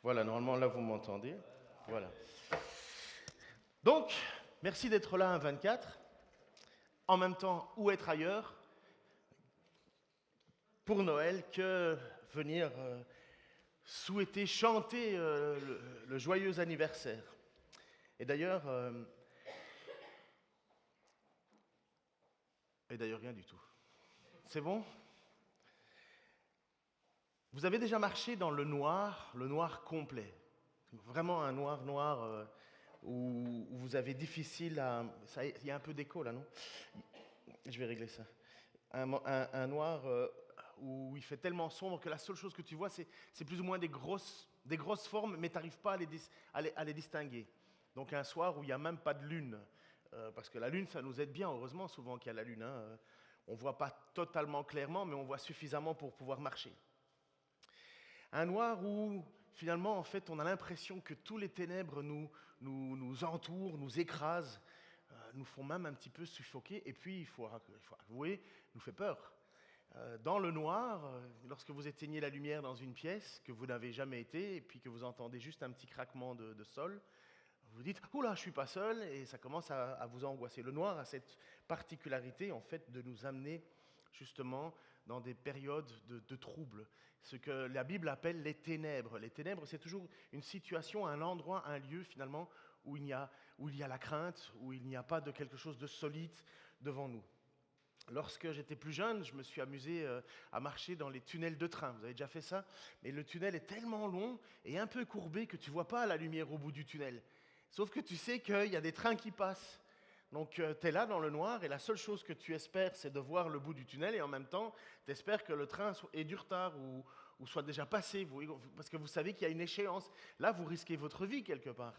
Voilà, normalement là vous m'entendez. Voilà. Donc, merci d'être là un 24. En même temps, où être ailleurs pour Noël que venir souhaiter chanter le joyeux anniversaire. Et d'ailleurs, rien du tout. C'est bon? Vous avez déjà marché dans le noir complet. Vraiment un noir noir où vous avez difficile à... Il y a un peu d'écho là, non? Je vais régler ça. Un noir où il fait tellement sombre que la seule chose que tu vois, c'est plus ou moins des grosses formes, mais tu n'arrives pas à les distinguer. Donc un soir où il n'y a même pas de lune, parce que la lune, ça nous aide bien, heureusement, souvent qu'il y a la lune. On ne voit pas totalement clairement, mais on voit suffisamment pour pouvoir marcher. Un noir où, finalement, en fait, on a l'impression que tous les ténèbres nous entourent, nous écrasent, nous font même un petit peu suffoquer, et puis, il faut avouer, nous fait peur. Dans le noir, lorsque vous éteignez la lumière dans une pièce que vous n'avez jamais été, et puis que vous entendez juste un petit craquement de sol, vous dites « Oula, je ne suis pas seul », et ça commence à vous angoisser. Le noir a cette particularité, en fait, de nous amener justement dans des périodes de troubles, ce que la Bible appelle les ténèbres. Les ténèbres, c'est toujours une situation, un endroit, un lieu finalement où il y a la crainte, où il n'y a pas de quelque chose de solide devant nous. Lorsque j'étais plus jeune, je me suis amusé à marcher dans les tunnels de train. Vous avez déjà fait ça? Mais le tunnel est tellement long et un peu courbé que tu ne vois pas la lumière au bout du tunnel. Sauf que tu sais qu'il y a des trains qui passent. Donc tu es là dans le noir et la seule chose que tu espères, c'est de voir le bout du tunnel et en même temps, tu espères que le train ait du retard ou soit déjà passé, parce que vous savez qu'il y a une échéance. Là, vous risquez votre vie quelque part.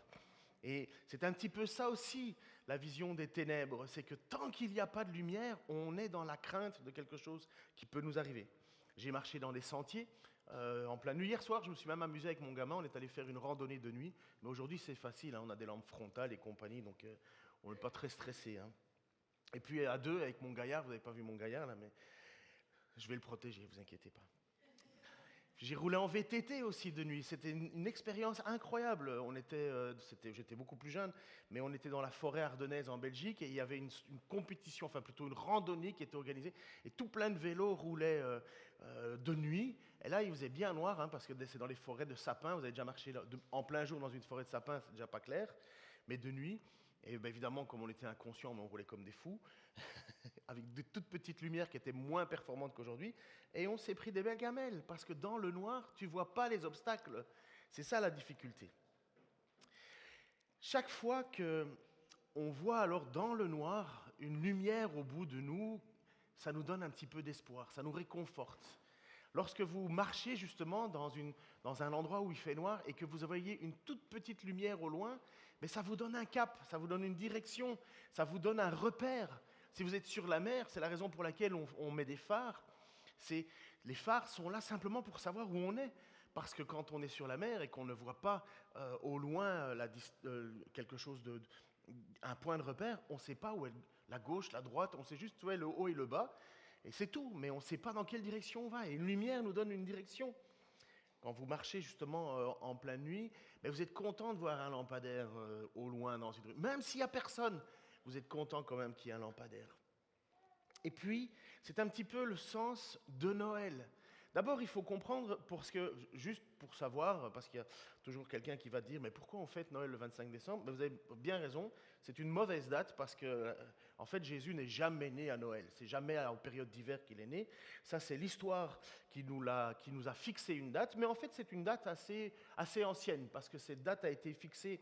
Et c'est un petit peu ça aussi, la vision des ténèbres. C'est que tant qu'il n'y a pas de lumière, on est dans la crainte de quelque chose qui peut nous arriver. J'ai marché dans les sentiers en pleine nuit. Hier soir, je me suis même amusé avec mon gamin. On est allé faire une randonnée de nuit. Mais aujourd'hui, c'est facile. On a des lampes frontales et compagnie. Donc, on n'est pas très stressé. Et puis, à deux, avec mon gaillard. Vous n'avez pas vu mon gaillard, là, mais je vais le protéger, ne vous inquiétez pas. J'ai roulé en VTT aussi de nuit. C'était une expérience incroyable. J'étais beaucoup plus jeune, mais on était dans la forêt ardennaise en Belgique et il y avait une compétition, enfin plutôt une randonnée qui était organisée. Et tout plein de vélos roulaient de nuit. Et là, il faisait bien noir, parce que c'est dans les forêts de sapins. Vous avez déjà marché en plein jour dans une forêt de sapins, c'est déjà pas clair. Mais de nuit, et bien évidemment, comme on était inconscients, on roulait comme des fous, avec de toutes petites lumières qui étaient moins performantes qu'aujourd'hui, et on s'est pris des belles gamelles, parce que dans le noir, tu ne vois pas les obstacles. C'est ça la difficulté. Chaque fois qu'on voit alors dans le noir une lumière au bout de nous, ça nous donne un petit peu d'espoir, ça nous réconforte. Lorsque vous marchez justement dans un endroit où il fait noir et que vous voyez une toute petite lumière au loin, mais ça vous donne un cap, ça vous donne une direction, ça vous donne un repère. Si vous êtes sur la mer, c'est la raison pour laquelle on met des phares. Les phares sont là simplement pour savoir où on est. Parce que quand on est sur la mer et qu'on ne voit pas au loin quelque chose un point de repère, on ne sait pas où est la gauche, la droite, on sait juste où est le haut et le bas. Et c'est tout, mais on ne sait pas dans quelle direction on va. Et une lumière nous donne une direction. Quand vous marchez justement en pleine nuit, ben vous êtes content de voir un lampadaire au loin dans une rue. Même s'il n'y a personne, vous êtes content quand même qu'il y ait un lampadaire. Et puis, c'est un petit peu le sens de Noël. D'abord, il faut comprendre, juste pour savoir, parce qu'il y a toujours quelqu'un qui va dire « Mais pourquoi on fête Noël le 25 décembre ?» Vous avez bien raison, c'est une mauvaise date parce que, en fait, Jésus n'est jamais né à Noël. C'est jamais en période d'hiver qu'il est né. Ça, c'est l'histoire qui nous a fixé une date. Mais en fait, c'est une date assez ancienne parce que cette date a été fixée,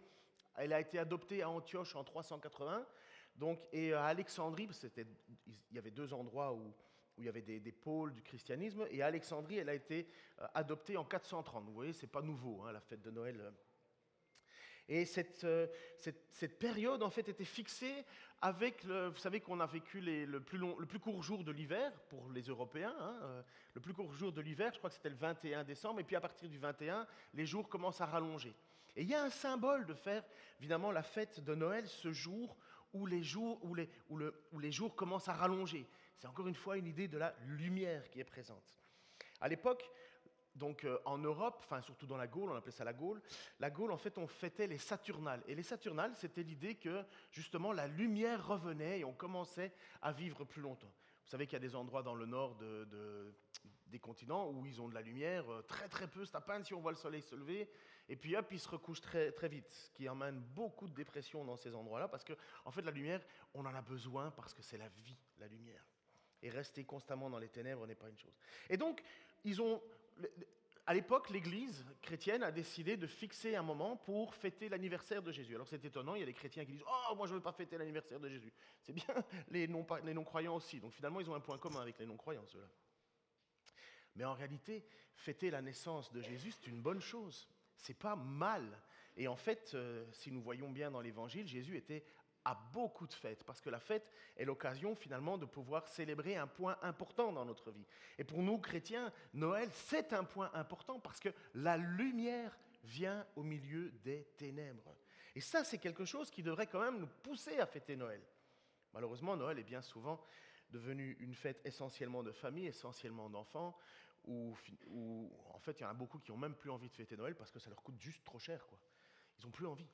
elle a été adoptée à Antioche en 380. Donc, et à Alexandrie, il y avait deux endroits où il y avait des pôles du christianisme, et à Alexandrie, elle a été adoptée en 430. Vous voyez, ce n'est pas nouveau, la fête de Noël. Et cette période, en fait, était fixée avec, vous savez qu'on a vécu le plus court jour de l'hiver pour les Européens. Le plus court jour de l'hiver, je crois que c'était le 21 décembre, et puis à partir du 21, les jours commencent à rallonger. Et il y a un symbole de faire, évidemment, la fête de Noël ce jour où les jours commencent à rallonger. C'est encore une fois une idée de la lumière qui est présente. À l'époque, Donc en Europe, enfin surtout dans la Gaule, on appelait ça la Gaule. La Gaule, en fait, on fêtait les Saturnales. Et les Saturnales, c'était l'idée que justement la lumière revenait et on commençait à vivre plus longtemps. Vous savez qu'il y a des endroits dans le nord des continents où ils ont de la lumière, très très peu, c'est à peine si on voit le soleil se lever, et puis hop, ils se recouchent très, très vite, ce qui emmène beaucoup de dépression dans ces endroits-là, parce que en fait la lumière, on en a besoin parce que c'est la vie, la lumière. Et rester constamment dans les ténèbres n'est pas une chose. Et donc, à l'époque, l'Église chrétienne a décidé de fixer un moment pour fêter l'anniversaire de Jésus. Alors c'est étonnant, il y a des chrétiens qui disent « Oh, moi je ne veux pas fêter l'anniversaire de Jésus ». C'est bien, les non-croyants aussi. Donc finalement, ils ont un point commun avec les non-croyants, ceux-là. Mais en réalité, fêter la naissance de Jésus, c'est une bonne chose. C'est pas mal. Et en fait, si nous voyons bien dans l'Évangile, Jésus était à beaucoup de fêtes, parce que la fête est l'occasion finalement de pouvoir célébrer un point important dans notre vie. Et pour nous, chrétiens, Noël, c'est un point important, parce que la lumière vient au milieu des ténèbres. Et ça, c'est quelque chose qui devrait quand même nous pousser à fêter Noël. Malheureusement, Noël est bien souvent devenu une fête essentiellement de famille, essentiellement d'enfants, où en fait, il y en a beaucoup qui n'ont même plus envie de fêter Noël parce que ça leur coûte juste trop cher, quoi. Ils n'ont plus envie.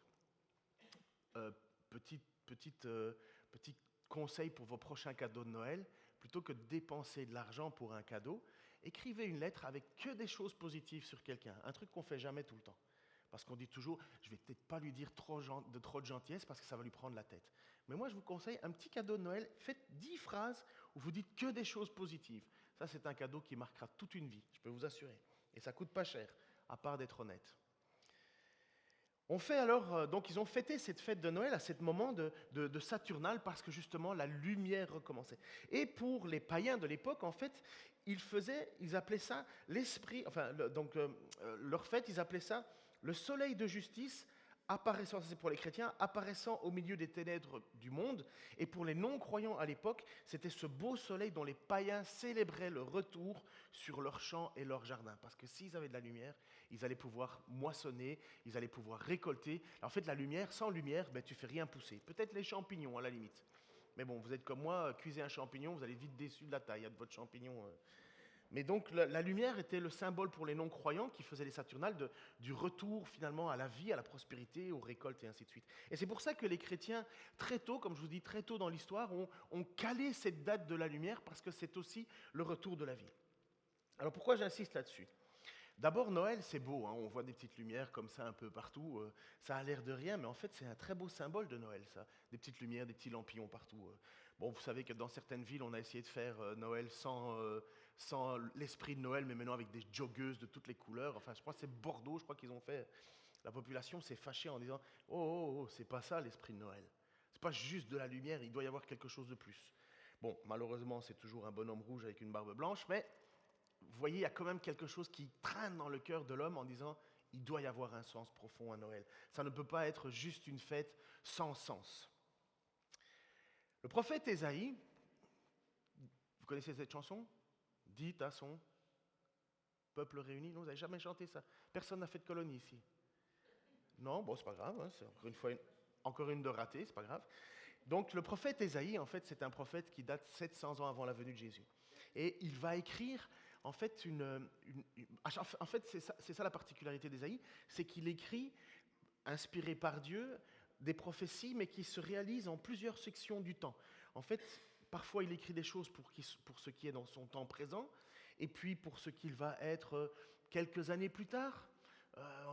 Petit conseil pour vos prochains cadeaux de Noël, plutôt que de dépenser de l'argent pour un cadeau, écrivez une lettre avec que des choses positives sur quelqu'un, un truc qu'on ne fait jamais tout le temps. Parce qu'on dit toujours, je ne vais peut-être pas lui dire trop de gentillesse parce que ça va lui prendre la tête. Mais moi, je vous conseille un petit cadeau de Noël, faites 10 phrases où vous dites que des choses positives. Ça, c'est un cadeau qui marquera toute une vie, je peux vous assurer. Et ça ne coûte pas cher, à part d'être honnête. On fait alors, donc ils ont fêté cette fête de Noël à ce moment de Saturnale parce que justement la lumière recommençait. Et pour les païens de l'époque, en fait, ils appelaient ça l'esprit, leur fête, ils appelaient ça le soleil de justice apparaissant, c'est pour les chrétiens, apparaissant au milieu des ténèbres du monde. Et pour les non-croyants à l'époque, c'était ce beau soleil dont les païens célébraient le retour sur leurs champs et leurs jardins. Parce que s'ils avaient de la lumière, ils allaient pouvoir moissonner, ils allaient pouvoir récolter. En fait, la lumière, sans lumière, tu ne fais rien pousser. Peut-être les champignons à la limite. Mais bon, vous êtes comme moi, cuisez un champignon, vous allez vite déçu de la taille de votre champignon. Mais donc la lumière était le symbole pour les non-croyants qui faisaient les Saturnales du retour finalement à la vie, à la prospérité, aux récoltes et ainsi de suite. Et c'est pour ça que les chrétiens, très tôt, comme je vous dis, très tôt dans l'histoire, ont calé cette date de la lumière parce que c'est aussi le retour de la vie. Alors pourquoi j'insiste là-dessus ? D'abord, Noël, c'est beau, hein, on voit des petites lumières comme ça un peu partout, ça a l'air de rien, mais en fait c'est un très beau symbole de Noël, ça, des petites lumières, des petits lampillons partout. Bon, vous savez que dans certaines villes, on a essayé de faire Noël sans l'esprit de Noël, mais maintenant avec des joggeuses de toutes les couleurs. Enfin, je crois que c'est Bordeaux, je crois qu'ils ont fait. La population s'est fâchée en disant « Oh, c'est pas ça l'esprit de Noël. C'est pas juste de la lumière, il doit y avoir quelque chose de plus. » Bon, malheureusement, c'est toujours un bonhomme rouge avec une barbe blanche, mais vous voyez, il y a quand même quelque chose qui traîne dans le cœur de l'homme en disant « Il doit y avoir un sens profond à Noël. Ça ne peut pas être juste une fête sans sens. » Le prophète Ésaïe, vous connaissez cette chanson ? « Dit à son peuple réuni ». Non, vous n'avez jamais chanté ça. Personne n'a fait de colonie ici. Non, bon, c'est pas grave. Hein, c'est encore une de ratée, c'est pas grave. Donc le prophète Ésaïe, en fait, c'est un prophète qui date 700 ans avant la venue de Jésus. Et il va écrire, en fait, c'est ça la particularité d'Ésaïe, c'est qu'il écrit, inspiré par Dieu, des prophéties, mais qui se réalisent en plusieurs sections du temps. En fait, parfois, il écrit des choses pour ce qui est dans son temps présent, et puis pour ce qu'il va être quelques années plus tard,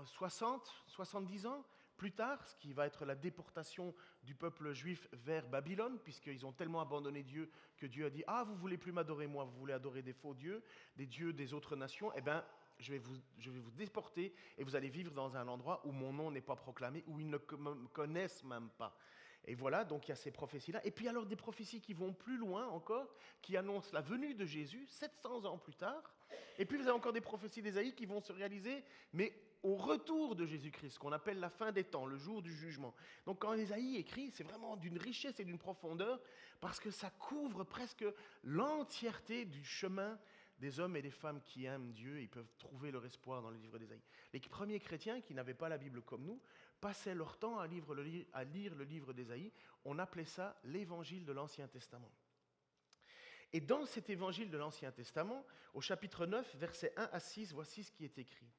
60, 70 ans plus tard, ce qui va être la déportation du peuple juif vers Babylone, puisqu'ils ont tellement abandonné Dieu que Dieu a dit « Ah, vous ne voulez plus m'adorer moi, vous voulez adorer des faux dieux, des dieux des autres nations, eh bien, je vais vous déporter et vous allez vivre dans un endroit où mon nom n'est pas proclamé, où ils ne me connaissent même pas. » Et voilà, donc il y a ces prophéties-là. Et puis alors des prophéties qui vont plus loin encore, qui annoncent la venue de Jésus 700 ans plus tard. Et puis vous avez encore des prophéties d'Ésaïe qui vont se réaliser, mais au retour de Jésus-Christ, qu'on appelle la fin des temps, le jour du jugement. Donc quand Ésaïe écrit, c'est vraiment d'une richesse et d'une profondeur, parce que ça couvre presque l'entièreté du chemin des hommes et des femmes qui aiment Dieu. Ils peuvent trouver leur espoir dans le livre d'Ésaïe. Les premiers chrétiens qui n'avaient pas la Bible comme nous passaient leur temps à lire le livre d'Ésaïe. On appelait ça l'évangile de l'Ancien Testament. Et dans cet évangile de l'Ancien Testament, au chapitre 9, versets 1 à 6, voici ce qui est écrit.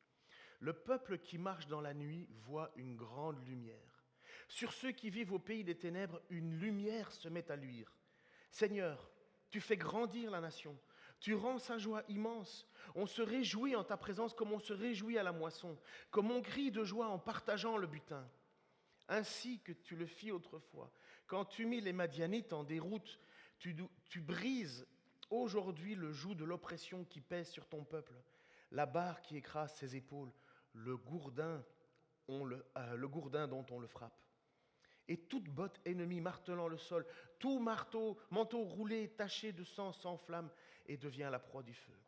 Le peuple qui marche dans la nuit voit une grande lumière. Sur ceux qui vivent au pays des ténèbres, une lumière se met à luire. Seigneur, tu fais grandir la nation. Tu rends sa joie immense. On se réjouit en ta présence comme on se réjouit à la moisson, comme on crie de joie en partageant le butin. Ainsi que tu le fis autrefois. Quand tu mis les Madianites en déroute, tu brises aujourd'hui le joug de l'oppression qui pèse sur ton peuple, la barre qui écrase ses épaules, le gourdin dont on le frappe. Et toute botte ennemie martelant le sol, tout manteau roulé, taché de sang s'enflamme et devient la proie du feu.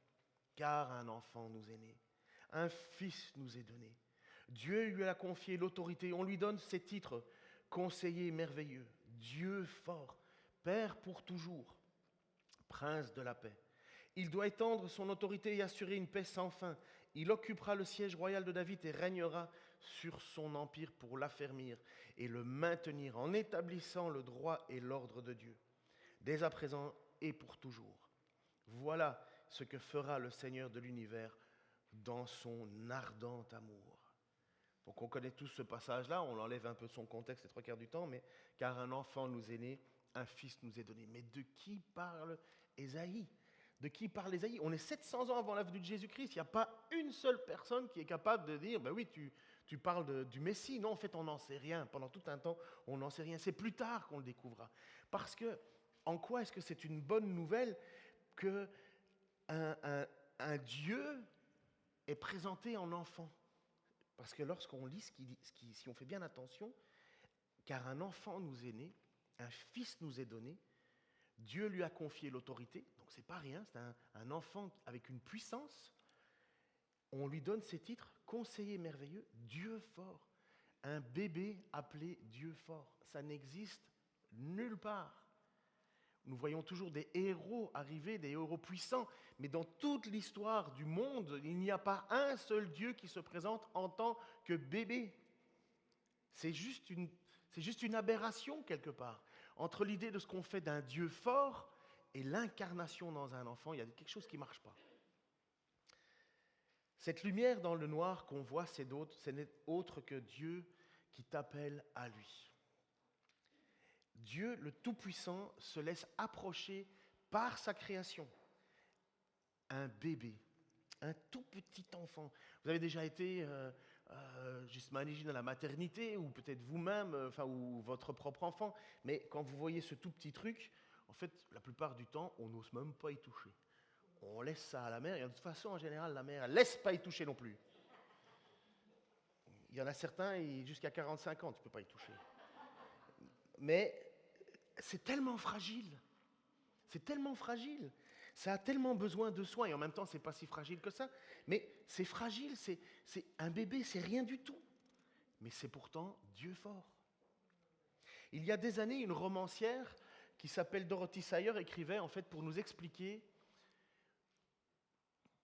Car un enfant nous est né, un fils nous est donné. Dieu lui a confié l'autorité, on lui donne ses titres, conseiller merveilleux, Dieu fort, Père pour toujours, Prince de la paix. Il doit étendre son autorité et assurer une paix sans fin. Il occupera le siège royal de David et régnera sur son empire pour l'affermir et le maintenir en établissant le droit et l'ordre de Dieu, dès à présent et pour toujours. Voilà ce que fera le Seigneur de l'univers dans son ardent amour. Donc on connaît tous ce passage-là, on l'enlève un peu de son contexte les trois quarts du temps, mais car un enfant nous est né, un fils nous est donné. Mais de qui parle Ésaïe ? De qui parle Ésaïe ? On est 700 ans avant la venue de Jésus-Christ. Il n'y a pas une seule personne qui est capable de dire, oui, tu parles du Messie. Non, en fait, on n'en sait rien. Pendant tout un temps, on n'en sait rien. C'est plus tard qu'on le découvrira. Parce que, en quoi est-ce que c'est une bonne nouvelle que un Dieu est présenté en enfant ? Parce que lorsqu'on lit si on fait bien attention, car un enfant nous est né, un fils nous est donné, Dieu lui a confié l'autorité, donc c'est pas rien, c'est un enfant avec une puissance. On lui donne ces titres, conseiller merveilleux, Dieu fort. Un bébé appelé Dieu fort, ça n'existe nulle part. Nous voyons toujours des héros arriver, des héros puissants, mais dans toute l'histoire du monde, il n'y a pas un seul Dieu qui se présente en tant que bébé. C'est juste une aberration quelque part. Entre l'idée de ce qu'on fait d'un Dieu fort et l'incarnation dans un enfant, il y a quelque chose qui ne marche pas. Cette lumière dans le noir qu'on voit, ce n'est autre que Dieu qui t'appelle à lui. Dieu, le Tout-Puissant, se laisse approcher par sa création. Un bébé, un tout petit enfant. Vous avez déjà été, je m'imagine, à la maternité, ou peut-être vous-même, ou votre propre enfant, mais quand vous voyez ce tout petit truc, en fait, la plupart du temps, on n'ose même pas y toucher. On laisse ça à la mère, et de toute façon, en général, la mère, elle ne laisse pas y toucher non plus. Il y en a certains, jusqu'à 45 ans, tu ne peux pas y toucher. Mais c'est tellement fragile. C'est tellement fragile. Ça a tellement besoin de soins. Et en même temps, ce n'est pas si fragile que ça. Mais c'est fragile. C'est un bébé, c'est rien du tout. Mais c'est pourtant Dieu fort. Il y a des années, une romancière qui s'appelle Dorothy Sayers écrivait en fait pour nous expliquer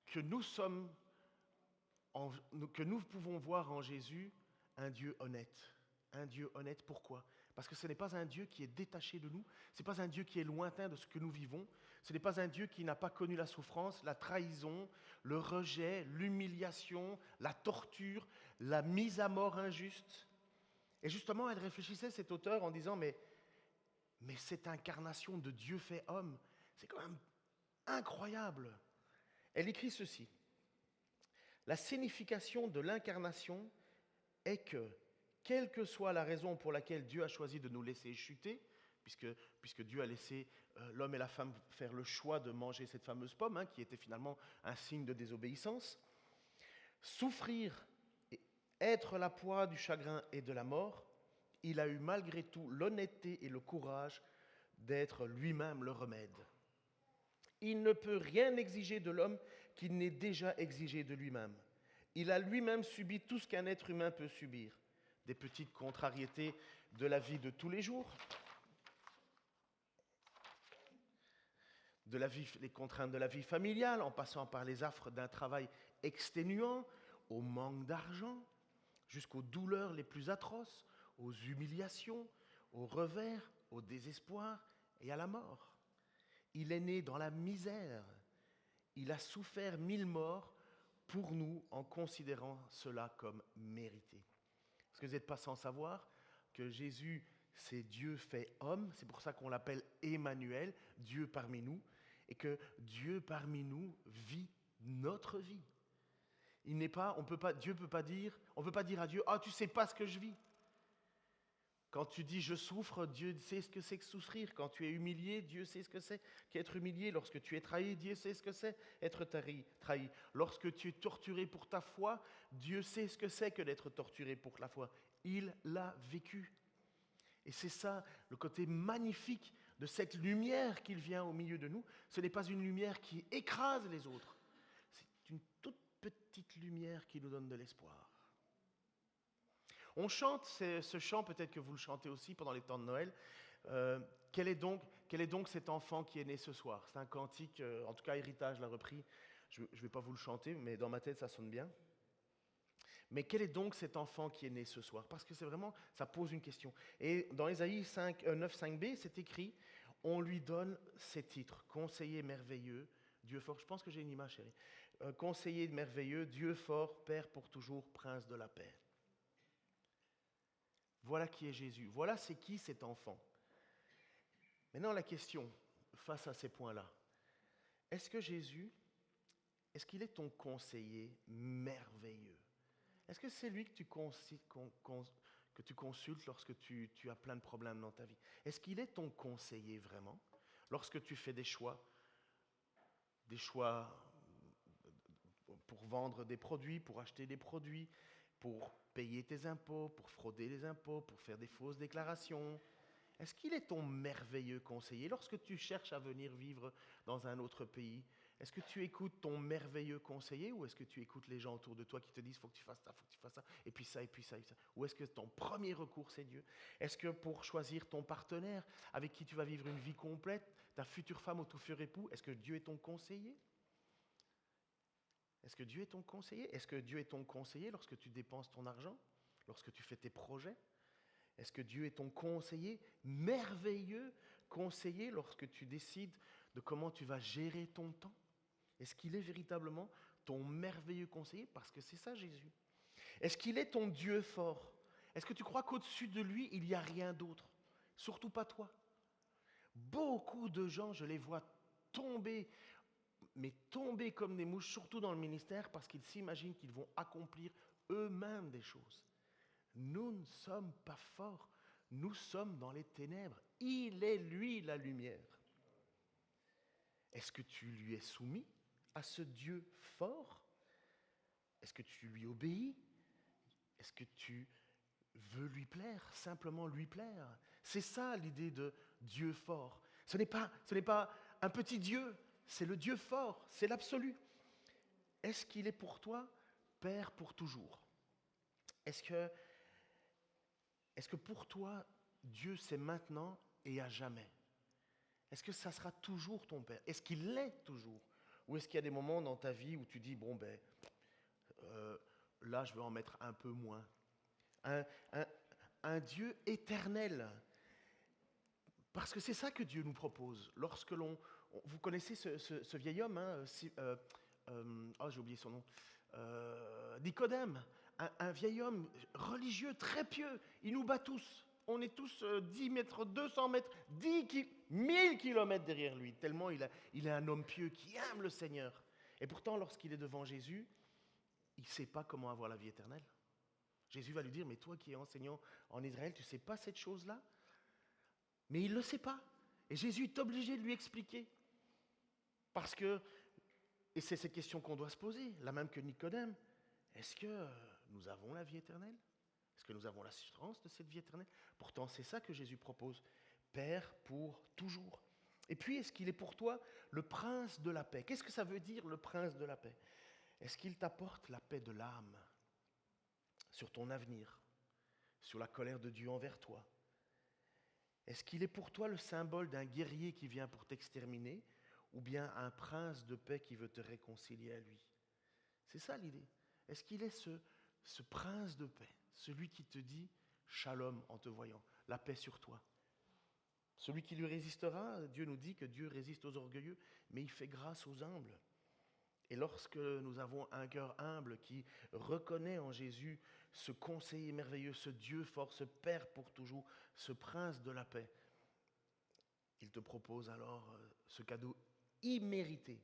que nous pouvons voir en Jésus un Dieu honnête. Un Dieu honnête, pourquoi ? Parce que ce n'est pas un Dieu qui est détaché de nous, ce n'est pas un Dieu qui est lointain de ce que nous vivons, ce n'est pas un Dieu qui n'a pas connu la souffrance, la trahison, le rejet, l'humiliation, la torture, la mise à mort injuste. Et justement, elle réfléchissait, cet auteur, en disant, mais cette incarnation de Dieu fait homme, c'est quand même incroyable. Elle écrit ceci. La signification de l'incarnation est que, quelle que soit la raison pour laquelle Dieu a choisi de nous laisser chuter, puisque Dieu a laissé l'homme et la femme faire le choix de manger cette fameuse pomme, qui était finalement un signe de désobéissance, souffrir, être la proie du chagrin et de la mort, il a eu malgré tout l'honnêteté et le courage d'être lui-même le remède. Il ne peut rien exiger de l'homme qu'il n'ait déjà exigé de lui-même. Il a lui-même subi tout ce qu'un être humain peut subir. Des petites contrariétés de la vie de tous les jours, les contraintes de la vie familiale, en passant par les affres d'un travail exténuant, au manque d'argent, jusqu'aux douleurs les plus atroces, aux humiliations, aux revers, au désespoir et à la mort. Il est né dans la misère. Il a souffert 1000 morts pour nous en considérant cela comme mérité. Est-ce que vous n'êtes pas sans savoir que Jésus, c'est Dieu fait homme, c'est pour ça qu'on l'appelle Emmanuel, Dieu parmi nous, et que Dieu parmi nous vit notre vie. Dieu peut pas dire, on ne peut pas dire à Dieu, ah tu sais pas ce que je vis. Quand tu dis je souffre, Dieu sait ce que c'est que souffrir. Quand tu es humilié, Dieu sait ce que c'est qu'être humilié. Lorsque tu es trahi, Dieu sait ce que c'est être trahi. Lorsque tu es torturé pour ta foi, Dieu sait ce que c'est que d'être torturé pour la foi. Il l'a vécu. Et c'est ça, le côté magnifique de cette lumière qu'il vient au milieu de nous. Ce n'est pas une lumière qui écrase les autres. C'est une toute petite lumière qui nous donne de l'espoir. On chante ce chant, peut-être que vous le chantez aussi pendant les temps de Noël. Quel est donc cet enfant qui est né ce soir? C'est un cantique, en tout cas Héritage l'a repris. Je ne vais pas vous le chanter, mais dans ma tête ça sonne bien. Mais quel est donc cet enfant qui est né ce soir? Parce que c'est vraiment, ça pose une question. Et dans Ésaïe 9, 5b, c'est écrit, on lui donne ces titres, conseiller merveilleux, Dieu fort. Je pense que j'ai une image, chérie. Conseiller merveilleux, Dieu fort, Père pour toujours, Prince de la paix. Voilà qui est Jésus. Voilà c'est qui cet enfant. Maintenant, la question, face à ces points-là, est-ce que Jésus, est-ce qu'il est ton conseiller merveilleux? Est-ce que c'est lui que tu consultes lorsque tu as plein de problèmes dans ta vie? Est-ce qu'il est ton conseiller vraiment? Lorsque tu fais des choix pour vendre des produits, pour acheter des produits, pour payer tes impôts, pour frauder les impôts, pour faire des fausses déclarations. Est-ce qu'il est ton merveilleux conseiller? Lorsque tu cherches à venir vivre dans un autre pays, est-ce que tu écoutes ton merveilleux conseiller ou est-ce que tu écoutes les gens autour de toi qui te disent « faut que tu fasses ça, faut que tu fasses ça, et puis ça, et puis ça, et puis ça » Ou est-ce que ton premier recours, c'est Dieu? Est-ce que pour choisir ton partenaire avec qui tu vas vivre une vie complète, ta future femme ou ton futur époux, est-ce que Dieu est ton conseiller? Est-ce que Dieu est ton conseiller? Est-ce que Dieu est ton conseiller lorsque tu dépenses ton argent? Lorsque tu fais tes projets? Est-ce que Dieu est ton conseiller, merveilleux conseiller lorsque tu décides de comment tu vas gérer ton temps? Est-ce qu'il est véritablement ton merveilleux conseiller? Parce que c'est ça Jésus. Est-ce qu'il est ton Dieu fort? Est-ce que tu crois qu'au-dessus de lui, il n'y a rien d'autre? Surtout pas toi. Beaucoup de gens, je les vois tomber, mais tomber comme des mouches, surtout dans le ministère, parce qu'ils s'imaginent qu'ils vont accomplir eux-mêmes des choses. Nous ne sommes pas forts, nous sommes dans les ténèbres. Il est lui la lumière. Est-ce que tu lui es soumis à ce Dieu fort? Est-ce que tu lui obéis? Est-ce que tu veux lui plaire, simplement lui plaire? C'est ça l'idée de Dieu fort. Ce n'est pas un petit Dieu, c'est le Dieu fort, c'est l'absolu. Est-ce qu'il est pour toi Père pour toujours? Est-ce que pour toi, Dieu c'est maintenant et à jamais? Est-ce que ça sera toujours ton Père? Est-ce qu'il l'est toujours? Ou est-ce qu'il y a des moments dans ta vie où tu dis, bon ben, là je vais en mettre un peu moins? Un Dieu éternel. Parce que c'est ça que Dieu nous propose. Lorsque vous connaissez ce vieil homme, hein, j'ai oublié son nom, Nicodème, un vieil homme religieux, très pieux, il nous bat tous. On est tous 10 mètres, 200 mètres, 1000 kilomètres derrière lui, tellement il est un homme pieux qui aime le Seigneur. Et pourtant, lorsqu'il est devant Jésus, il ne sait pas comment avoir la vie éternelle. Jésus va lui dire, mais toi qui es enseignant en Israël, tu ne sais pas cette chose-là? Mais il ne le sait pas. Et Jésus est obligé de lui expliquer. Parce que, et c'est cette question qu'on doit se poser, la même que Nicodème, est-ce que nous avons la vie éternelle? Est-ce que nous avons l'assurance de cette vie éternelle? Pourtant, c'est ça que Jésus propose. Père pour toujours. Et puis, est-ce qu'il est pour toi le prince de la paix? Qu'est-ce que ça veut dire, le prince de la paix? Est-ce qu'il t'apporte la paix de l'âme sur ton avenir, sur la colère de Dieu envers toi? Est-ce qu'il est pour toi le symbole d'un guerrier qui vient pour t'exterminer ou bien un prince de paix qui veut te réconcilier à lui? C'est ça l'idée. Est-ce qu'il est ce prince de paix, celui qui te dit shalom en te voyant, la paix sur toi? Celui qui lui résistera, Dieu nous dit que Dieu résiste aux orgueilleux, mais il fait grâce aux humbles. Et lorsque nous avons un cœur humble qui reconnaît en Jésus ce conseiller merveilleux, ce Dieu fort, ce Père pour toujours, ce Prince de la paix, il te propose alors ce cadeau immérité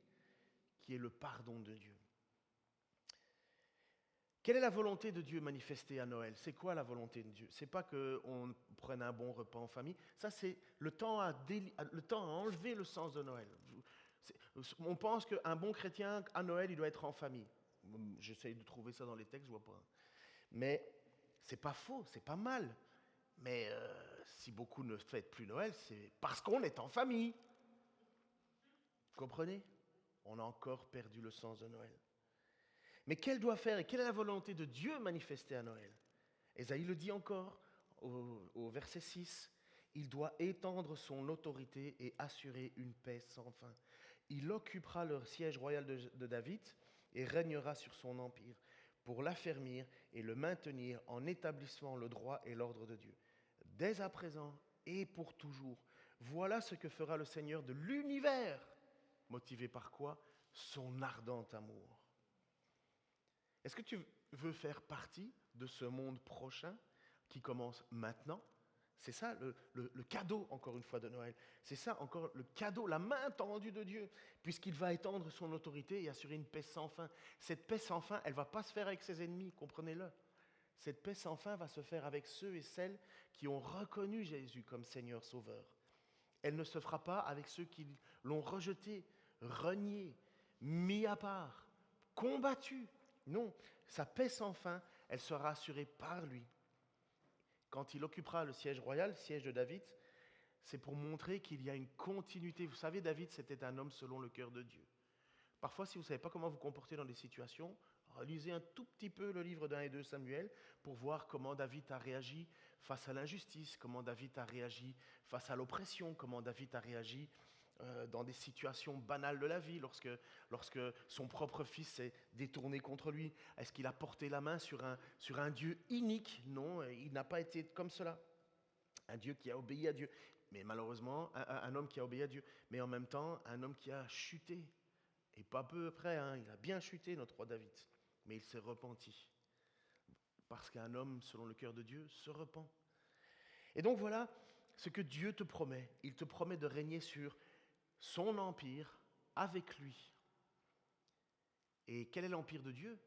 qui est le pardon de Dieu. Quelle est la volonté de Dieu manifestée à Noël? C'est quoi la volonté de Dieu? C'est pas qu'on prenne un bon repas en famille. Ça, c'est le temps à enlever le sens de Noël. On pense qu'un bon chrétien, à Noël, il doit être en famille. J'essaye de trouver ça dans les textes, je vois pas. Mais c'est pas faux, c'est pas mal. Mais si beaucoup ne fêtent plus Noël, c'est parce qu'on est en famille. Vous comprenez? On a encore perdu le sens de Noël. Mais quelle doit faire et quelle est la volonté de Dieu manifestée à Noël? Ésaïe le dit encore au verset 6. Il doit étendre son autorité et assurer une paix sans fin. Il occupera le siège royal de David et régnera sur son empire pour l'affermir et le maintenir en établissant le droit et l'ordre de Dieu. Dès à présent et pour toujours, voilà ce que fera le Seigneur de l'univers. Motivé par quoi? Son ardent amour. Est-ce que tu veux faire partie de ce monde prochain qui commence maintenant? C'est ça le cadeau, encore une fois, de Noël. C'est ça encore le cadeau, la main tendue de Dieu, puisqu'il va étendre son autorité et assurer une paix sans fin. Cette paix sans fin, elle ne va pas se faire avec ses ennemis, comprenez-le. Cette paix sans fin va se faire avec ceux et celles qui ont reconnu Jésus comme Seigneur Sauveur. Elle ne se fera pas avec ceux qui l'ont rejeté, renié, mis à part, combattu. Non, sa paix sans fin, elle sera assurée par lui. Quand il occupera le siège royal, le siège de David, c'est pour montrer qu'il y a une continuité. Vous savez, David, c'était un homme selon le cœur de Dieu. Parfois, si vous ne savez pas comment vous comporter dans des situations, relisez un tout petit peu le livre d'1 et 2 Samuel pour voir comment David a réagi face à l'injustice, comment David a réagi face à l'oppression, comment David a réagi dans des situations banales de la vie, lorsque son propre fils s'est détourné contre lui. Est-ce qu'il a porté la main sur un Dieu inique? Non, il n'a pas été comme cela. Un Dieu qui a obéi à Dieu. Mais malheureusement, un homme qui a obéi à Dieu. Mais en même temps, un homme qui a chuté. Et pas peu près, il a bien chuté, notre roi David. Mais il s'est repenti. Parce qu'un homme, selon le cœur de Dieu, se repent. Et donc voilà ce que Dieu te promet. Il te promet de régner sur son empire avec lui. Et quel est l'empire de Dieu?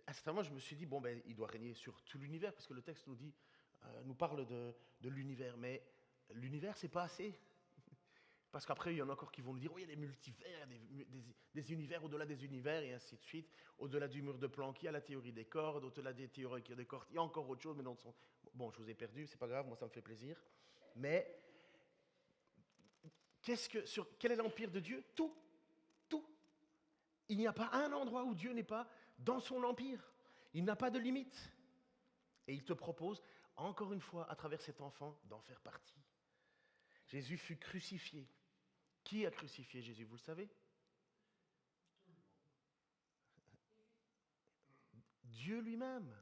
À un certain moment, je me suis dit, il doit régner sur tout l'univers, parce que le texte nous parle de l'univers. Mais l'univers, c'est pas assez. Parce qu'après, il y en a encore qui vont nous dire, oui, il y a des multivers, des univers au-delà des univers, et ainsi de suite. Au-delà du mur de Planck, il y a la théorie des cordes, au-delà des théories des cordes, il y a encore autre chose, mais non, bon, je vous ai perdu, c'est pas grave, moi ça me fait plaisir. Mais quel est l'empire de Dieu? Tout. Il n'y a pas un endroit où Dieu n'est pas dans son empire. Il n'a pas de limite. Et il te propose, encore une fois, à travers cet enfant, d'en faire partie. Jésus fut crucifié. Qui a crucifié Jésus, vous le savez? Dieu lui-même.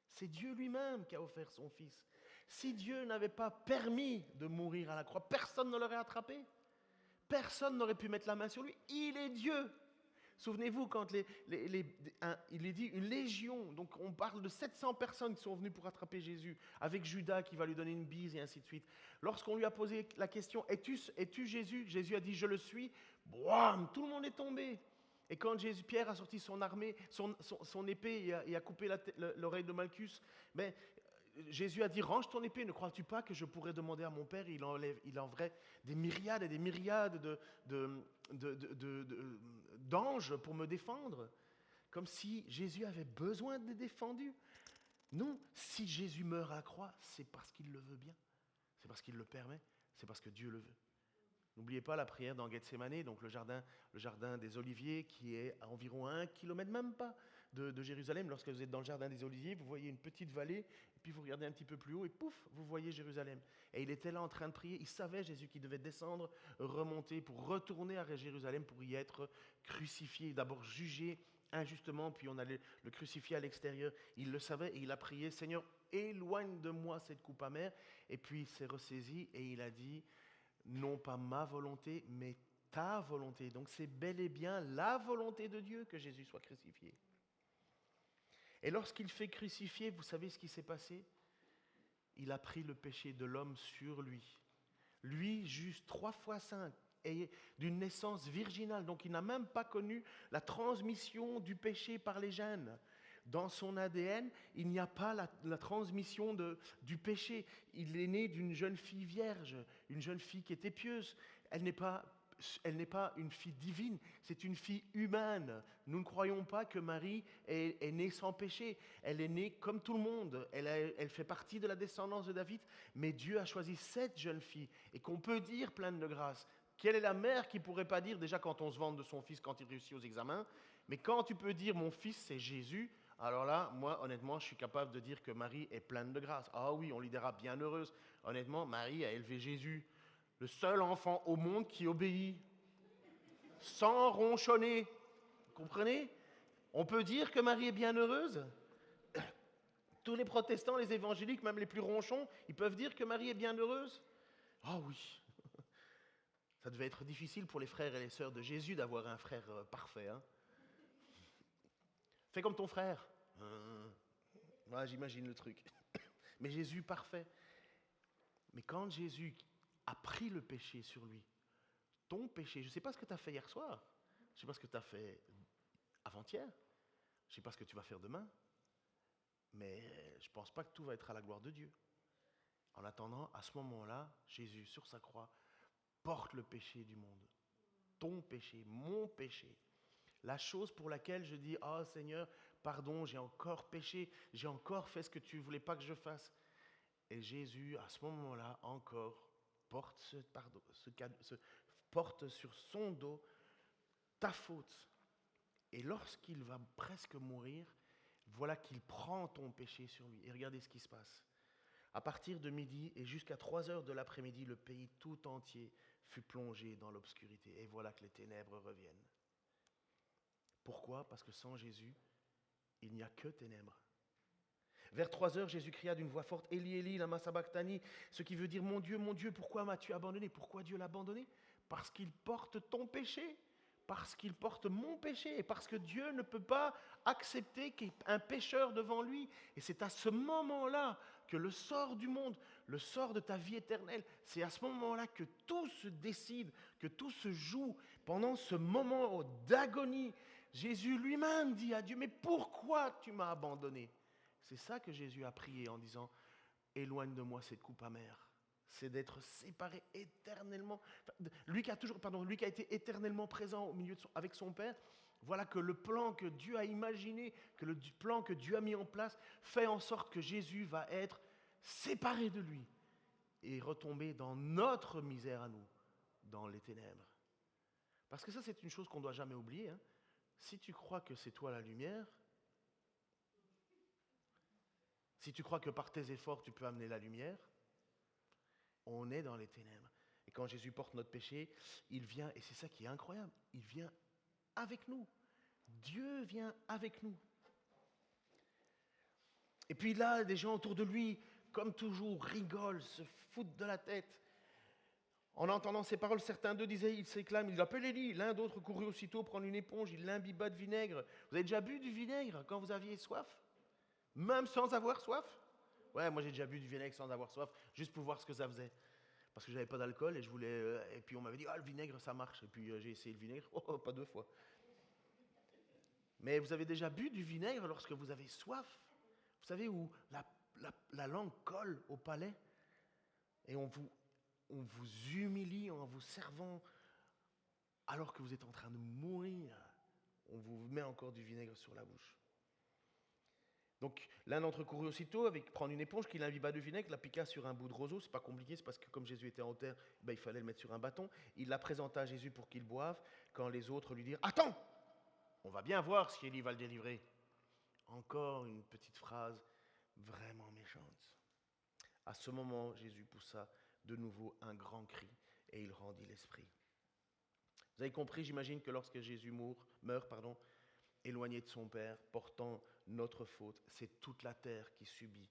C'est Dieu lui-même qui a offert son Fils. Si Dieu n'avait pas permis de mourir à la croix, personne ne l'aurait attrapé. Personne n'aurait pu mettre la main sur lui. Il est Dieu. Souvenez-vous, quand il est dit une légion, donc on parle de 700 personnes qui sont venues pour attraper Jésus, avec Judas qui va lui donner une bise et ainsi de suite. Lorsqu'on lui a posé la question, es-tu Jésus? Jésus a dit, je le suis. Boum, tout le monde est tombé. Et quand Pierre a sorti son armée, son épée et a coupé l'oreille de Malchus, Jésus a dit, range ton épée, ne crois-tu pas que je pourrais demander à mon Père, il enverrait des myriades et des myriades d'anges pour me défendre, comme si Jésus avait besoin d'être défendu. Non, si Jésus meurt à la croix, c'est parce qu'il le veut bien, c'est parce qu'il le permet, c'est parce que Dieu le veut. N'oubliez pas la prière dans Gethsémané, donc le jardin des Oliviers, qui est à environ 1 kilomètre, même pas, de Jérusalem. Lorsque vous êtes dans le jardin des Oliviers, vous voyez une petite vallée, et puis vous regardez un petit peu plus haut, et pouf, vous voyez Jérusalem. Et il était là en train de prier. Il savait, Jésus, qu'il devait descendre, remonter, pour retourner à Jérusalem, pour y être crucifié, d'abord jugé injustement, puis on allait le crucifier à l'extérieur. Il le savait et il a prié, Seigneur, éloigne de moi cette coupe amère. Et puis il s'est ressaisi et il a dit, non pas ma volonté, mais ta volonté. Donc c'est bel et bien la volonté de Dieu que Jésus soit crucifié. Et lorsqu'il fait crucifier, vous savez ce qui s'est passé? Il a pris le péché de l'homme sur lui. Lui, juste 3 fois 5, et d'une naissance virginale. Donc il n'a même pas connu la transmission du péché par les gènes. Dans son ADN, il n'y a pas la transmission du péché. Il est né d'une jeune fille vierge, une jeune fille qui était pieuse. Elle n'est pas une fille divine, c'est une fille humaine. Nous ne croyons pas que Marie est née sans péché. Elle est née comme tout le monde. Elle fait partie de la descendance de David. Mais Dieu a choisi cette jeune fille et qu'on peut dire pleine de grâce. Quelle est la mère qui ne pourrait pas dire, déjà quand on se vante de son fils quand il réussit aux examens, mais quand tu peux dire mon fils c'est Jésus, alors là, moi honnêtement, je suis capable de dire que Marie est pleine de grâce. Ah oui, on lui dira bienheureuse. Honnêtement, Marie a élevé Jésus, le seul enfant au monde qui obéit, sans ronchonner. Vous comprenez? On peut dire que Marie est bienheureuse. Tous les protestants, les évangéliques, même les plus ronchons, ils peuvent dire que Marie est bienheureuse. Ah oui. Ça devait être difficile pour les frères et les sœurs de Jésus d'avoir un frère parfait. Hein? Fais comme ton frère. Ouais, j'imagine le truc. Mais Jésus parfait. Mais quand Jésus a pris le péché sur lui, ton péché, je ne sais pas ce que tu as fait hier soir, je ne sais pas ce que tu as fait avant-hier, je ne sais pas ce que tu vas faire demain, mais je ne pense pas que tout va être à la gloire de Dieu. En attendant, à ce moment-là, Jésus, sur sa croix, porte le péché du monde. Ton péché, mon péché. La chose pour laquelle je dis, oh Seigneur, pardon, j'ai encore péché, j'ai encore fait ce que tu ne voulais pas que je fasse. Et Jésus, à ce moment-là, encore, porte porte sur son dos ta faute. Et lorsqu'il va presque mourir, voilà qu'il prend ton péché sur lui. Et regardez ce qui se passe. À partir de midi et jusqu'à 3 heures de l'après-midi, le pays tout entier fut plongé dans l'obscurité. Et voilà que les ténèbres reviennent. Pourquoi? Parce que sans Jésus, il n'y a que ténèbres. Vers 3 heures, Jésus cria d'une voix forte, Eli, Eli, lama sabachthani, ce qui veut dire, mon Dieu, pourquoi m'as-tu abandonné? Pourquoi Dieu l'a abandonné? Parce qu'il porte ton péché, parce qu'il porte mon péché, et parce que Dieu ne peut pas accepter qu'il y ait un pécheur devant lui. Et c'est à ce moment-là que le sort du monde, le sort de ta vie éternelle, c'est à ce moment-là que tout se décide, que tout se joue. Pendant ce moment d'agonie, Jésus lui-même dit à Dieu, mais pourquoi tu m'as abandonné? C'est ça que Jésus a prié en disant, éloigne de moi cette coupe amère. C'est d'être séparé éternellement. Lui qui a été éternellement présent au milieu avec son Père, voilà que le plan que Dieu a imaginé, que le plan que Dieu a mis en place, fait en sorte que Jésus va être séparé de lui et retomber dans notre misère à nous, dans les ténèbres. Parce que ça, c'est une chose qu'on ne doit jamais oublier. Hein. Si tu crois que c'est toi la lumière, si tu crois que par tes efforts, tu peux amener la lumière, on est dans les ténèbres. Et quand Jésus porte notre péché, il vient, et c'est ça qui est incroyable, il vient avec nous. Dieu vient avec nous. Et puis là, des gens autour de lui, comme toujours, rigolent, se foutent de la tête. En entendant ces paroles, certains d'eux disaient, ils s'éclament, il appelle Élie. L'un d'autre courut aussitôt prendre une éponge, il l'imbiba de vinaigre. Vous avez déjà bu du vinaigre quand vous aviez soif? Même sans avoir soif? Ouais, moi j'ai déjà bu du vinaigre sans avoir soif, juste pour voir ce que ça faisait. Parce que j'avais pas d'alcool et je voulais. Et puis on m'avait dit, le vinaigre ça marche. Et puis j'ai essayé le vinaigre, pas 2 fois. Mais vous avez déjà bu du vinaigre lorsque vous avez soif? Vous savez où la langue colle au palais et on vous humilie en vous servant alors que vous êtes en train de mourir. On vous met encore du vinaigre sur la bouche. Donc l'un d'entre eux courut aussitôt avec prendre une éponge qu'il imbiba de vinaigre, la piqua sur un bout de roseau. C'est pas compliqué, c'est parce que comme Jésus était en terre, il fallait le mettre sur un bâton. Il la présenta à Jésus pour qu'il boive, quand les autres lui dirent « Attends, on va bien voir si Élie va le délivrer. » Encore une petite phrase vraiment méchante. À ce moment, Jésus poussa de nouveau un grand cri et il rendit l'esprit. Vous avez compris, j'imagine que lorsque Jésus meurt, éloigné de son Père, portant notre faute. C'est toute la terre qui subit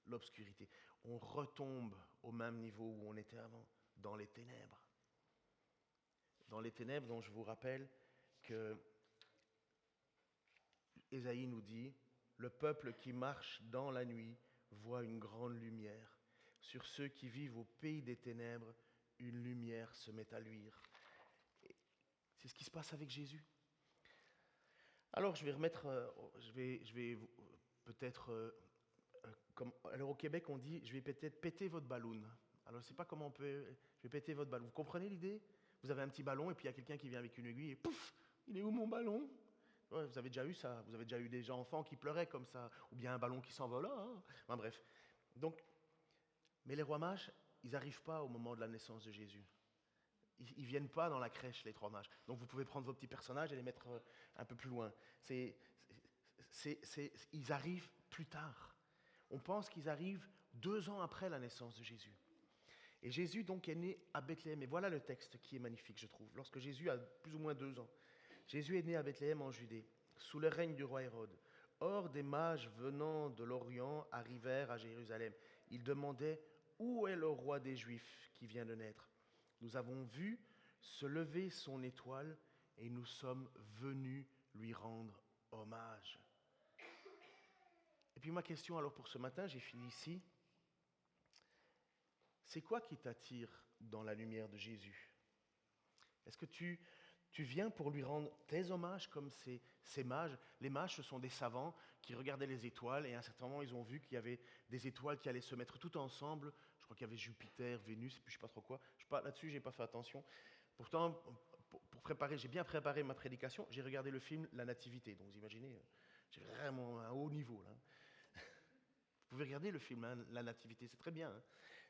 l'obscurité. On retombe au même niveau où on était avant, dans les ténèbres. Dans les ténèbres dont je vous rappelle que Ésaïe nous dit, le peuple qui marche dans la nuit voit une grande lumière. Sur ceux qui vivent au pays des ténèbres, une lumière se met à luire. Et c'est ce qui se passe avec Jésus. Alors je vais remettre, je vais peut-être, alors au Québec on dit, je vais peut-être péter votre ballon. Alors je ne sais pas comment on peut, je vais péter votre ballon. Vous comprenez l'idée? Vous avez un petit ballon et puis il y a quelqu'un qui vient avec une aiguille et pouf, il est où mon ballon? Ouais, vous avez déjà eu ça, vous avez déjà eu des enfants qui pleuraient comme ça, ou bien un ballon qui s'envole. Hein. Enfin, bref. Donc, mais les rois mages, ils n'arrivent pas au moment de la naissance de Jésus. Ils ne viennent pas dans la crèche, les trois mages. Donc vous pouvez prendre vos petits personnages et les mettre un peu plus loin. Ils arrivent plus tard. On pense qu'ils arrivent 2 ans après la naissance de Jésus. Et Jésus donc est né à Bethléem. Et voilà le texte qui est magnifique, je trouve. Lorsque Jésus a plus ou moins 2 ans. Jésus est né à Bethléem en Judée, sous le règne du roi Hérode. Or, des mages venant de l'Orient arrivèrent à Jérusalem. Ils demandaient « Où est le roi des Juifs qui vient de naître ?» Nous avons vu se lever son étoile et nous sommes venus lui rendre hommage. Et puis ma question alors pour ce matin, j'ai fini ici. C'est quoi qui t'attire dans la lumière de Jésus? Est-ce que tu viens pour lui rendre tes hommages comme ces mages? Les mages, ce sont des savants qui regardaient les étoiles et à un certain moment, ils ont vu qu'il y avait des étoiles qui allaient se mettre toutes ensemble. Je crois qu'il y avait Jupiter, Vénus, et puis je ne sais pas trop quoi. Là-dessus, je n'ai pas fait attention. Pourtant, pour préparer, j'ai bien préparé ma prédication. J'ai regardé le film La Nativité. Donc, vous imaginez, j'ai vraiment un haut niveau là. Vous pouvez regarder le film La Nativité, c'est très bien. Hein.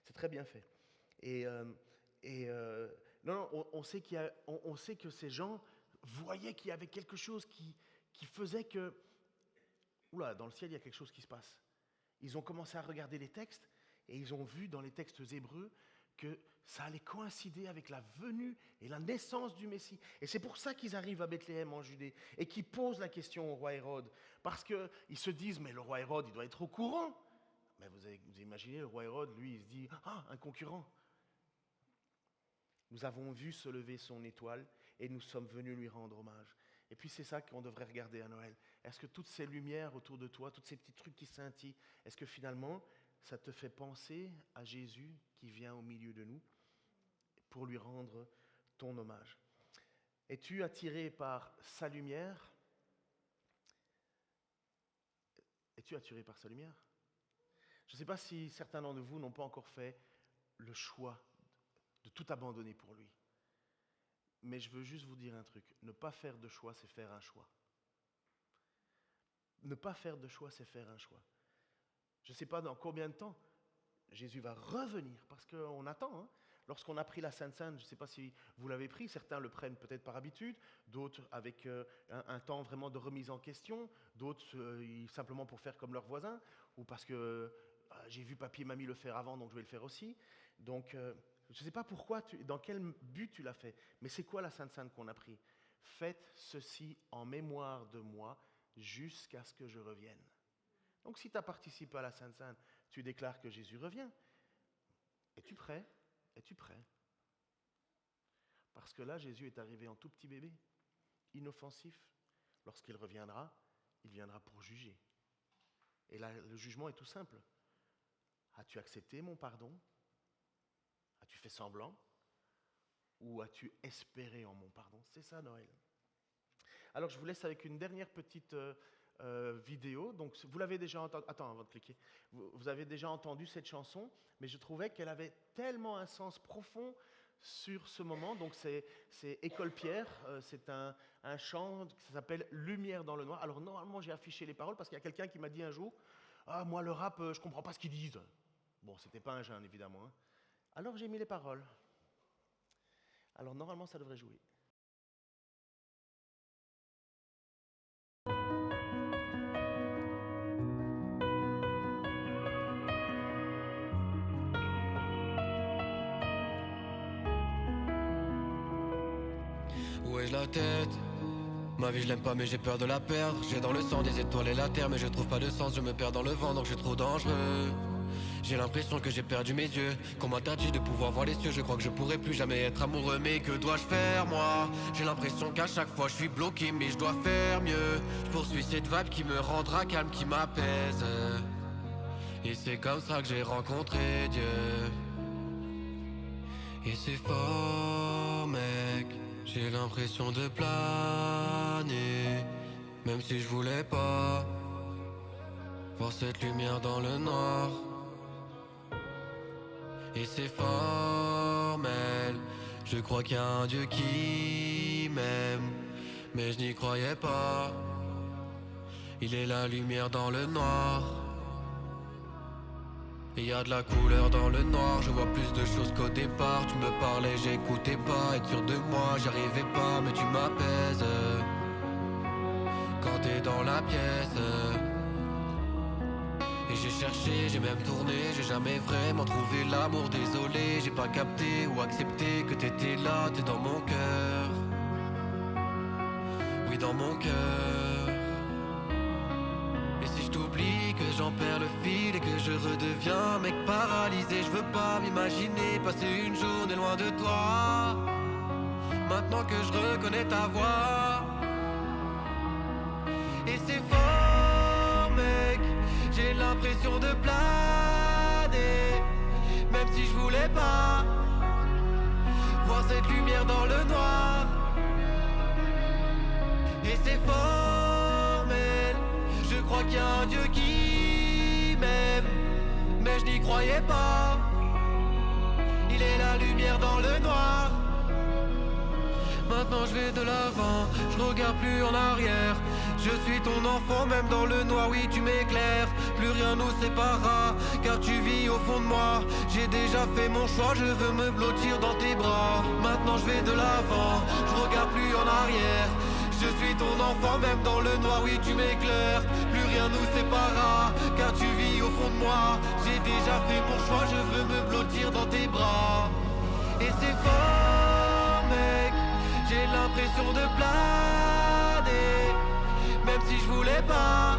C'est très bien fait. Non, on sait on sait que ces gens voyaient qu'il y avait quelque chose qui faisait que, oula, dans le ciel, il y a quelque chose qui se passe. Ils ont commencé à regarder les textes et ils ont vu dans les textes hébreux que ça allait coïncider avec la venue et la naissance du Messie. Et c'est pour ça qu'ils arrivent à Bethléem en Judée et qu'ils posent la question au roi Hérode. Parce qu'ils se disent, mais le roi Hérode, il doit être au courant. Mais vous imaginez, le roi Hérode, lui, il se dit, ah, un concurrent. Nous avons vu se lever son étoile et nous sommes venus lui rendre hommage. Et puis c'est ça qu'on devrait regarder à Noël. Est-ce que toutes ces lumières autour de toi, tous ces petits trucs qui scintillent, est-ce que finalement ça te fait penser à Jésus qui vient au milieu de nous pour lui rendre ton hommage? Es-tu attiré par sa lumière? Es-tu attiré par sa lumière? Je ne sais pas si certains d'entre vous n'ont pas encore fait le choix de tout abandonner pour lui. Mais je veux juste vous dire un truc. Ne pas faire de choix, c'est faire un choix. Ne pas faire de choix, c'est faire un choix. Je ne sais pas dans combien de temps Jésus va revenir, parce qu'on attend. Hein. Lorsqu'on a pris la Sainte Seine, je ne sais pas si vous l'avez pris, certains le prennent peut-être par habitude, d'autres avec un temps vraiment de remise en question, d'autres simplement pour faire comme leurs voisins, ou parce que j'ai vu papy et mamie le faire avant, donc je vais le faire aussi. Donc, je ne sais pas pourquoi, dans quel but tu l'as fait, mais c'est quoi la Sainte Seine qu'on a pris? Faites ceci en mémoire de moi jusqu'à ce que je revienne. Donc si tu as participé à la Sainte Seine, tu déclares que Jésus revient. Es-tu prêt? Es-tu prêt? Parce que là, Jésus est arrivé en tout petit bébé, inoffensif. Lorsqu'il reviendra, il viendra pour juger. Et là, le jugement est tout simple. As-tu accepté mon pardon? As-tu fait semblant? Ou as-tu espéré en mon pardon? C'est ça Noël. Alors je vous laisse avec une dernière petite vidéo. Donc vous l'avez déjà entendu. Attends, avant de cliquer. Vous avez déjà entendu cette chanson, mais je trouvais qu'elle avait tellement un sens profond sur ce moment. Donc c'est École Pierre. C'est un chant qui s'appelle Lumière dans le noir. Alors normalement j'ai affiché les paroles parce qu'il y a quelqu'un qui m'a dit un jour, ah moi le rap je comprends pas ce qu'ils disent. Bon, c'était pas un jeune évidemment. Hein. Alors j'ai mis les paroles. Alors normalement ça devrait jouer. Où ai-je la tête? Ma vie je l'aime pas mais j'ai peur de la perdre. J'ai dans le sang des étoiles et la terre, mais je trouve pas de sens, je me perds dans le vent donc je suis trop dangereux. J'ai l'impression que j'ai perdu mes yeux, qu'on m'interdit de pouvoir voir les cieux. Je crois que je pourrai plus jamais être amoureux, mais que dois-je faire moi? J'ai l'impression qu'à chaque fois je suis bloqué, mais je dois faire mieux. Je poursuis cette vibe qui me rendra calme, qui m'apaise. Et c'est comme ça que j'ai rencontré Dieu. Et c'est fort mec, j'ai l'impression de planer, même si je voulais pas voir cette lumière dans le noir. Et c'est formel, je crois qu'il y a un Dieu qui m'aime, mais je n'y croyais pas. Il est la lumière dans le noir. Et y a de la couleur dans le noir, je vois plus de choses qu'au départ. Tu me parlais, j'écoutais pas, être sûr de moi, j'y arrivais pas, mais tu m'apaises quand t'es dans la pièce. Et j'ai cherché, j'ai même tourné, j'ai jamais vraiment trouvé l'amour. Désolé, j'ai pas capté ou accepté que t'étais là, t'es dans mon cœur. Oui, dans mon cœur. Et si je t'oublie, que j'en perds le fil et que je redeviens mec paralysé, je veux pas m'imaginer passer une journée loin de toi. Maintenant que je reconnais ta voix. Et c'est fort mec, j'ai l'impression de planer, même si je voulais pas voir cette lumière dans le noir. Et c'est formel, je crois qu'il y a un Dieu qui m'aime, mais je n'y croyais pas. Il est la lumière dans le noir. Maintenant je vais de l'avant, je regarde plus en arrière. Je suis ton enfant même dans le noir, oui tu m'éclaires. Plus rien nous séparera, car tu vis au fond de moi. J'ai déjà fait mon choix, je veux me blottir dans tes bras. Maintenant je vais de l'avant, je regarde plus en arrière. Je suis ton enfant même dans le noir, oui tu m'éclaires. Plus rien nous séparera, car tu vis au fond de moi. J'ai déjà fait mon choix, je veux me blottir dans tes bras. Et c'est fort mec, j'ai l'impression de planer, même si je voulais pas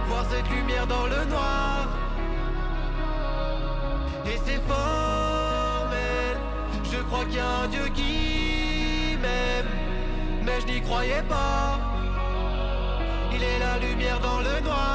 voir cette lumière dans le noir. Et c'est formel, je crois qu'il y a un Dieu qui m'aime, mais je n'y croyais pas. Il est la lumière dans le noir.